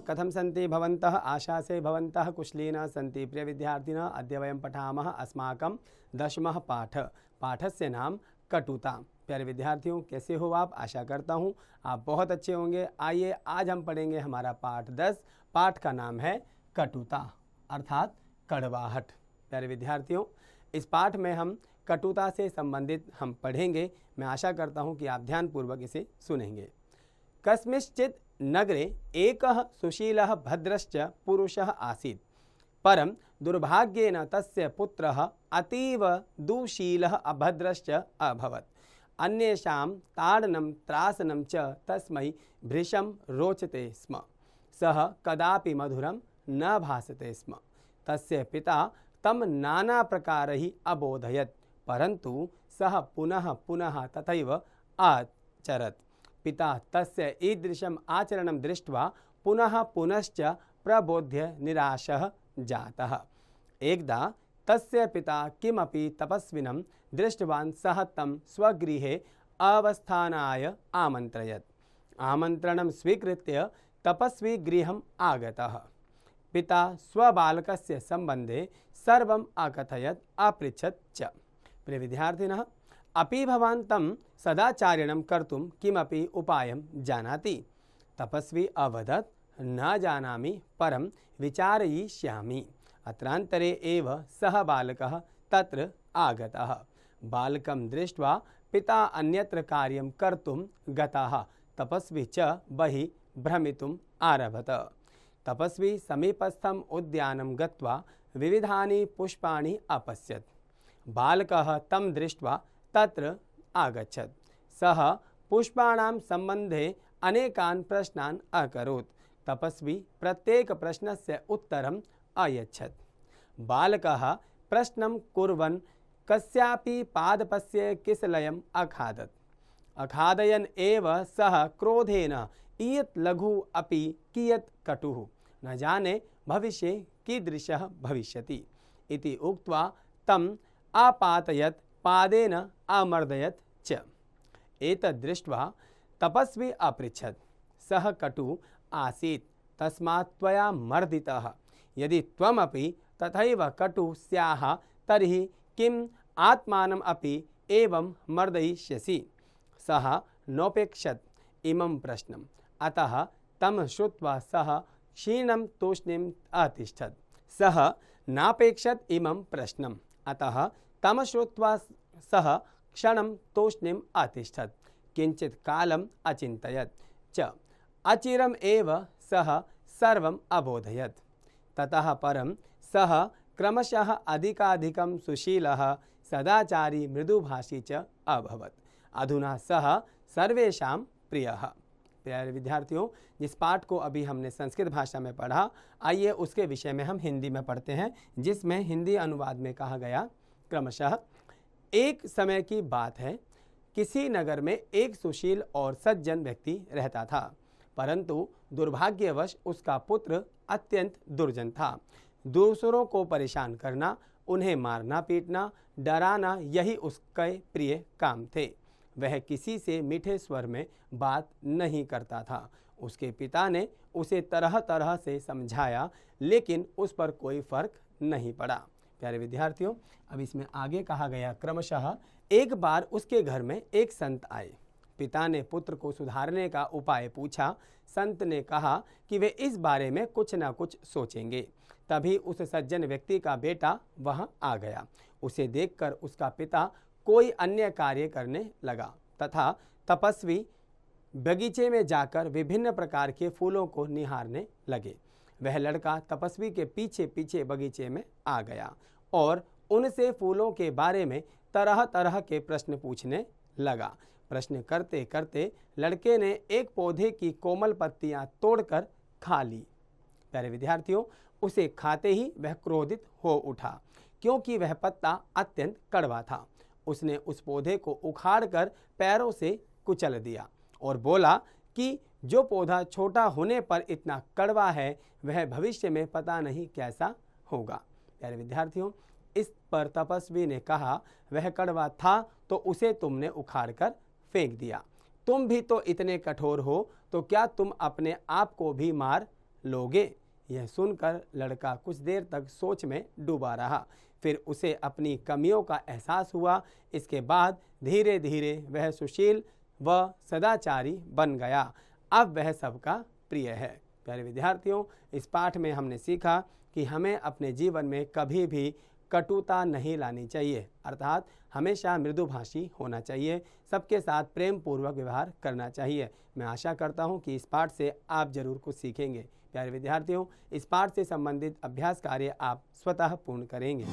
कथं सन्ति भवन्तः? आशासे भवन्तः कुशलिनः सन्ति। प्रिय विद्यार्थिनः, अद्य वयं पठामः अस्माकं 10वां पाठ। पाठस्य नाम कटुता। प्यारे विद्यार्थियों, कैसे हो आप? आशा करता हूँ आप बहुत अच्छे होंगे। आइए आज हम पढ़ेंगे हमारा पाठ 10। पाठ का नाम है कटुता अर्थात कड़वाहट। प्यारे विद्यार्थियों, इस पाठ में हम कटुता से संबंधित हम पढ़ेंगे। मैं आशा करता हूँ कि आप ध्यानपूर्वक इसे सुनेंगे। कस्मिंश्चित् नगरे एकः सुशीलः भद्रश्च पुरुषः आसीत्। परं दुर्भाग्येन तस्य पुत्रः अतीव दुःशीलः अभद्रश्च अभवत्। अन्येषां ताडनं त्रासनं च तस्मै भृशं रोचते स्म। सः कदापि मधुरं न भासते स्म। तस्य पिता तं नानाप्रकारैः अबोधयत्, परन्तु सः पुनः पुनः तथैव आचरत्। पिता तस्य ईदृशम् आचरणं दृष्ट्वा पुनः पुनश्च प्रबोध्य निराशः जातः। एकदा तस्य पिता किमपि तपस्विनं दृष्टवान्। सः तं स्वगृहे अवस्थानाय आमन्त्रयत्। आमन्त्रणं स्वीकृत्य तपस्वी गृहम् आगतः। पिता स्वबालकस्य सम्बन्धे सर्वम् अकथयत्, अपृच्छत् च। प्रिय विद्यार्थिनः, अपि भवान् तं सदाचार्यं कर्तुं किमपि उपायं जानाति? तपस्वी अवदत्, न जानामि, परं विचारयिष्यामि। अत्रान्तरे एव सः बालकः तत्र आगतः। बालकं दृष्ट्वा पिता अन्यत्र कार्यं कर्तुं गतः। तपस्वी च बहिः भ्रमितुम् आरभत। तपस्वी समीपस्थम् उद्यानं गत्वा विविधानि पुष्पाणि अपश्यत्। बालकः तं दृष्ट्वा तत्र आगच्छत्। सः पुष्पाणां सम्बन्धे अनेकान् प्रश्नान् अकरोत्। तपस्वी प्रत्येक प्रश्नस्य उत्तरम् अयच्छत्। बालकः प्रश्नं कुर्वन् कस्यापि पादपस्य किसलयम् अखादत्। अखादयन् एव सः क्रोधेन इयत् लघु अपि कियत् कटुः, न जाने भविष्ये कीदृशः भविष्यति इति उक्त्वा तम् आपातयत्, पादेन अमर्दयत् च। एतद् दृष्ट्वा तपस्वी अपृच्छत्, सः कटुः आसीत्, तस्मात् त्वया मर्दितः। यदि त्वमपि तथैव कटुः स्याः तर्हि किम् आत्मानम् अपि एवं मर्दयिष्यसि? सः नोपेक्षत् इमं प्रश्नम्, अतः तं श्रुत्वा सः क्षीणं तूष्णीम् अतिष्ठत्। सः नापेक्षत् इमं प्रश्नम्, अतः तं श्रुत्वा सः क्षणं तूष्णीम् अतिष्ठत्। किञ्चित् कालम् अचिन्तयत् च। अचिरम् एव सः सर्वम् अबोधयत्। ततः परं सः क्रमशः अधिकाधिकं सुशीलः, सदाचारी, मृदुभाषी च अभवत्। अधुना सः सर्वेषां प्रियः। प्यारे विद्यार्थियों, जिस पाठ को अभी हमने संस्कृत भाषा में पढ़ा, आइए उसके विषय में हम हिंदी में पढ़ते हैं, जिसमें हिंदी अनुवाद में कहा गया क्रमशः। एक समय की बात है, किसी नगर में एक सुशील और सज्जन व्यक्ति रहता था, परंतु दुर्भाग्यवश उसका पुत्र अत्यंत दुर्जन था। दूसरों को परेशान करना, उन्हें मारना पीटना, डराना, यही उसके प्रिय काम थे। वह किसी से मीठे स्वर में बात नहीं करता था। उसके पिता ने उसे तरह तरह से समझाया, लेकिन उस पर कोई फर्क नहीं पड़ा। प्यारे विद्यार्थियों, अब इसमें आगे कहा गया क्रमशः। एक बार उसके घर में एक संत आए। पिता ने पुत्र को सुधारने का उपाय पूछा। संत ने कहा कि वे इस बारे में कुछ न कुछ सोचेंगे। तभी उस सज्जन व्यक्ति का बेटा वहां आ गया। उसे देखकर उसका पिता कोई अन्य कार्य करने लगा तथा तपस्वी बगीचे में जाकर विभिन्न प्रकार के फूलों को निहारने लगे। वह लड़का तपस्वी के पीछे पीछे बगीचे में आ गया और उनसे फूलों के बारे में तरह तरह के प्रश्न पूछने लगा। प्रश्न करते करते लड़के ने एक पौधे की कोमल पत्तियां तोड़कर खा ली। प्यारे विद्यार्थियों, उसे खाते ही वह क्रोधित हो उठा, क्योंकि वह पत्ता अत्यंत कड़वा था। उसने उस पौधे को उखाड़कर पैरों से कुचल दिया और बोला कि जो पौधा छोटा होने पर इतना कड़वा है, वह भविष्य में पता नहीं कैसा होगा। प्यारे विद्यार्थियों, इस पर तपस्वी ने कहा, वह कड़वा था तो उसे तुमने उखाड़कर फेंक दिया। तुम भी तो इतने कठोर हो, तो क्या तुम अपने आप को भी मार लोगे। यह सुनकर लड़का कुछ देर तक सोच में डूबा रहा, फिर उसे अपनी कमियों का एहसास हुआ। इसके बाद धीरे धीरे वह सुशील व सदाचारी बन गया। अब वह सबका प्रिय है। प्यारे विद्यार्थियों, इस पाठ में हमने सीखा कि हमें अपने जीवन में कभी भी कटुता नहीं लानी चाहिए, अर्थात हमेशा मृदुभाषी होना चाहिए, सबके साथ प्रेम पूर्वक व्यवहार करना चाहिए। मैं आशा करता हूं कि इस पाठ से आप जरूर कुछ सीखेंगे। प्यारे विद्यार्थियों, इस पाठ से संबंधित अभ्यास कार्य आप स्वतः पूर्ण करेंगे।